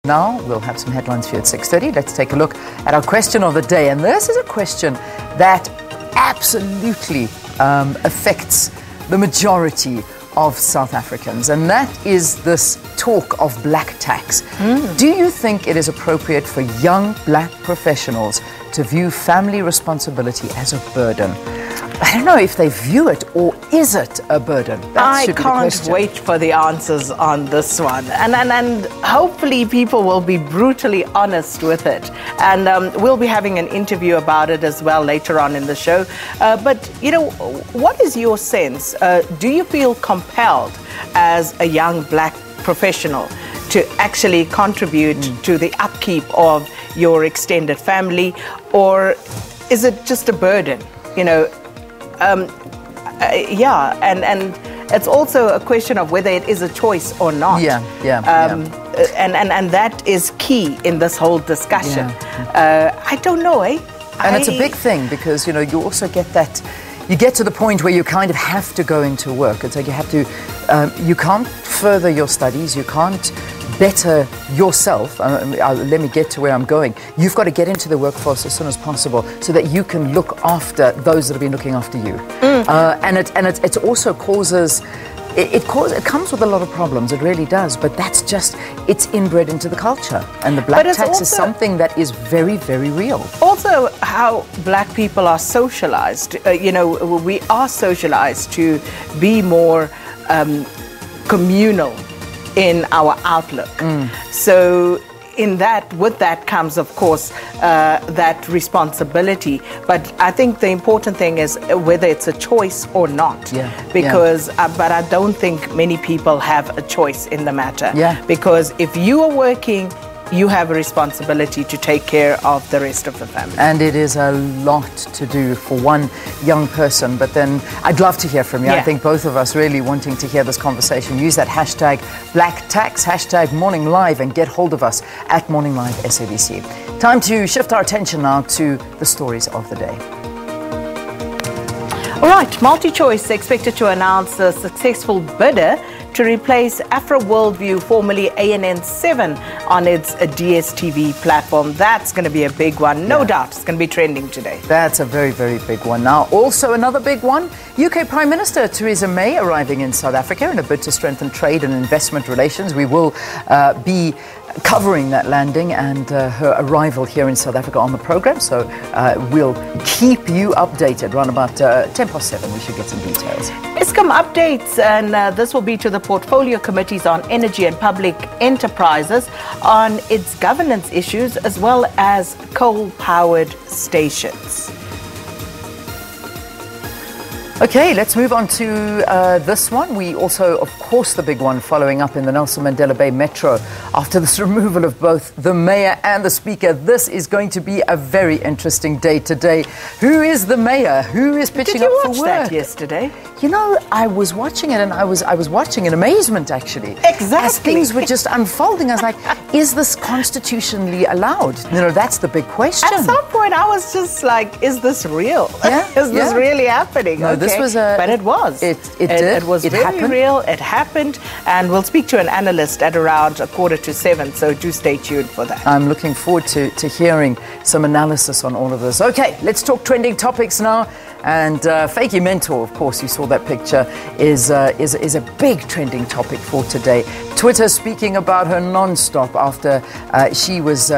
Now, we'll have some headlines for you at 6:30. Let's take a look at our question of the day. And this is a question that absolutely affects the majority of South Africans, and that is this talk of black tax. Do you think it is appropriate for young black professionals to view family responsibility as a burden? I don't know if they view it, or is it a burden? I can't wait for the answers on this one. And hopefully people will be brutally honest with it. And we'll be having an interview about it as well later on in the show. But, you know, what is your sense? Do you feel compelled as a young black professional to actually contribute to the upkeep of your extended family? Or is it just a burden, you know? And it's also a question of whether it is a choice or not. And that is key in this whole discussion. I don't know, And it's a big thing because, you know, you also get that, you get to the point where you kind of have to go into work. It's like you have to, you can't further your studies, you can't better yourself. Let me get to where I'm going. You've got to get into the workforce as soon as possible so that you can look after those that have been looking after you. And it also causes, it comes with a lot of problems. It really does. But that's just, it's inbred into the culture. And the black tax is something that is very, very real. Also, how black people are socialized. You know, we are socialized to be more communal in our outlook. So with that comes, of course, that responsibility. But I think the important thing is whether it's a choice or not. Because, but I don't think many people have a choice in the matter. Because if you are working, you have a responsibility to take care of the rest of the family. And it is a lot to do for one young person. But then I'd love to hear from you. I think both of us really wanting to hear this conversation. Use that hashtag Black Tax, hashtag Morning Live, and get hold of us at Morning Live SABC. Time to shift our attention now to the stories of the day. All right, MultiChoice expected to announce a successful bidder to replace Afro Worldview, formerly ANN7, on its DSTV platform. That's going to be a big one. No doubt it's going to be trending today. That's a very, very big one. Now, also another big one, UK Prime Minister Theresa May arriving in South Africa in a bid to strengthen trade and investment relations. We will be covering that landing and her arrival here in South Africa on the program. So we'll keep you updated. Around about 7:10, we should get some details. Eskom updates, and this will be to the Portfolio Committees on Energy and Public Enterprises on its governance issues as well as coal-powered stations. Okay, let's move on to this one. We also, of course, the big one following up in the Nelson Mandela Bay Metro after this removal of both the mayor and the speaker. This is going to be a very interesting day today. Who is the mayor? Who is pitching up for work? Did you watch that yesterday? You know, I was watching it, and I was watching in amazement, actually. Exactly. As things were just unfolding, I was like, is this constitutionally allowed? You know, that's the big question. At some point, I was just like, is this real? Is this really happening? No, this was but it was. It did. It was very real. It happened. And we'll speak to an analyst at around 7:15. So do stay tuned for that. I'm looking forward to hearing some analysis on all of this. Okay, let's talk trending topics now. And Fakey Mentor, of course, you saw that picture, is a big trending topic for today. Twitter speaking about her non-stop after she was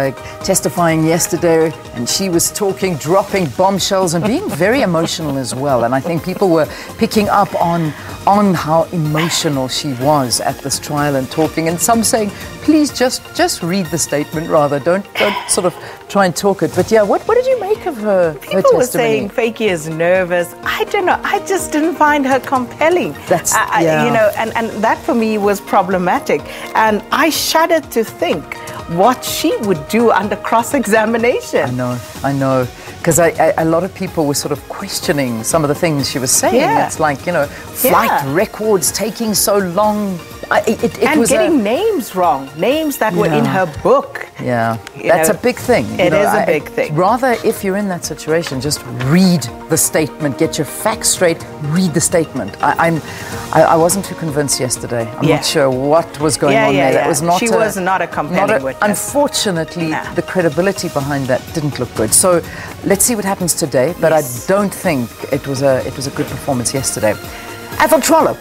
testifying yesterday, and she was talking, dropping bombshells and being very emotional as well. And I think people were picking up on how emotional she was at this trial and talking, and some saying, please just read the statement rather, don't sort of try and talk it. But yeah, what did you make of her testimony? People were saying Fakey is nervous. I don't know. I just didn't find her compelling. That's you know, and that for me was problematic. And I shuddered to think what she would do under cross-examination. I know. Because a lot of people were sort of questioning some of the things she was saying. It's like, you know, flight records taking so long. It was getting names wrong, names that were in her book. Yeah, that's a big thing. It is a big thing. Rather, if you're in that situation, just read the statement, get your facts straight, read the statement. I wasn't too convinced yesterday. I'm not sure what was going on there. That was not she was not a compelling witness. Unfortunately, the credibility behind that didn't look good. So let's see what happens today. But I don't think it was a good performance yesterday. Athol Trollip.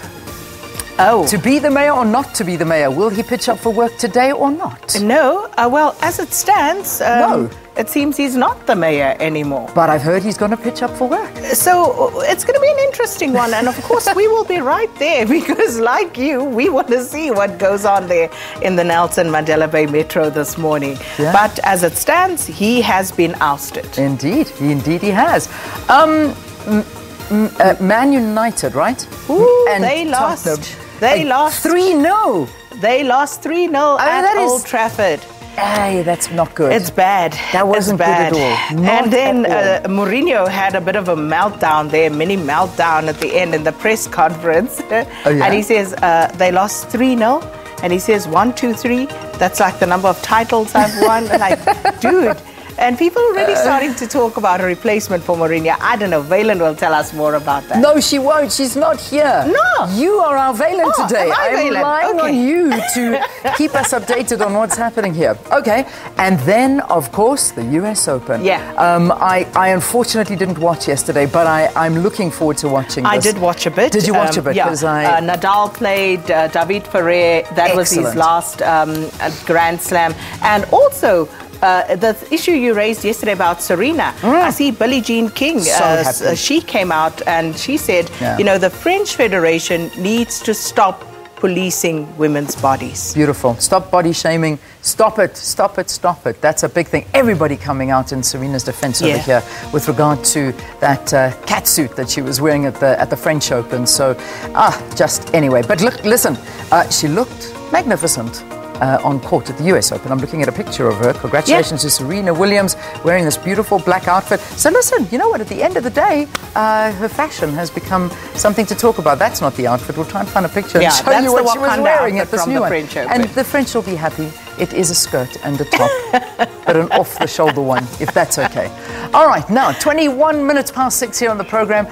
Oh. To be the mayor or not to be the mayor? Will he pitch up for work today or not? No. Well, as it stands, no. It seems he's not the mayor anymore. But I've heard he's going to pitch up for work. So it's going to be an interesting one. And of course, we will be right there because like you, we want to see what goes on there in the Nelson Mandela Bay Metro this morning. Yeah. But as it stands, he has been ousted. Indeed he has. Man United, right? Ooh, and they lost. They lost 3-0. They lost 3-0 at Old Trafford. Hey, that's not good. It's bad. That wasn't bad. Good at all. Not and then at all. Mourinho had a bit of a meltdown there, mini meltdown at the end in the press conference. Oh, yeah? And he says they lost 3-0. And he says 1, 2, 3. That's like the number of titles I've won. Like, dude. And people are already starting to talk about a replacement for Mourinho. I don't know. Valen will tell us more about that. No, she won't. She's not here. No. You are our Valen today. I'm relying on you to keep us updated on what's happening here. Okay. And then, of course, the US Open. Yeah. I unfortunately didn't watch yesterday, but I'm looking forward to watching this. I did watch a bit. Did you watch a bit? Yeah. Nadal played David Ferrer. That was his last Grand Slam. And also, the issue you raised yesterday about Serena, I see Billie Jean King, she came out and she said, the French Federation needs to stop policing women's bodies. Beautiful. Stop body shaming. Stop it. Stop it. Stop it. That's a big thing. Everybody coming out in Serena's defense over here with regard to that catsuit that she was wearing at the French Open. So, just anyway. But look, listen, she looked magnificent. On court at the US Open. I'm looking at a picture of her. Congratulations to Serena Williams wearing this beautiful black outfit. So listen, you know what? At the end of the day, her fashion has become something to talk about. That's not the outfit. We'll try and find a picture and show you what she was wearing at this new one. And the French will be happy. It is a skirt and a top, but an off-the-shoulder one, if that's okay. All right, now 21 minutes past 6 here on the program.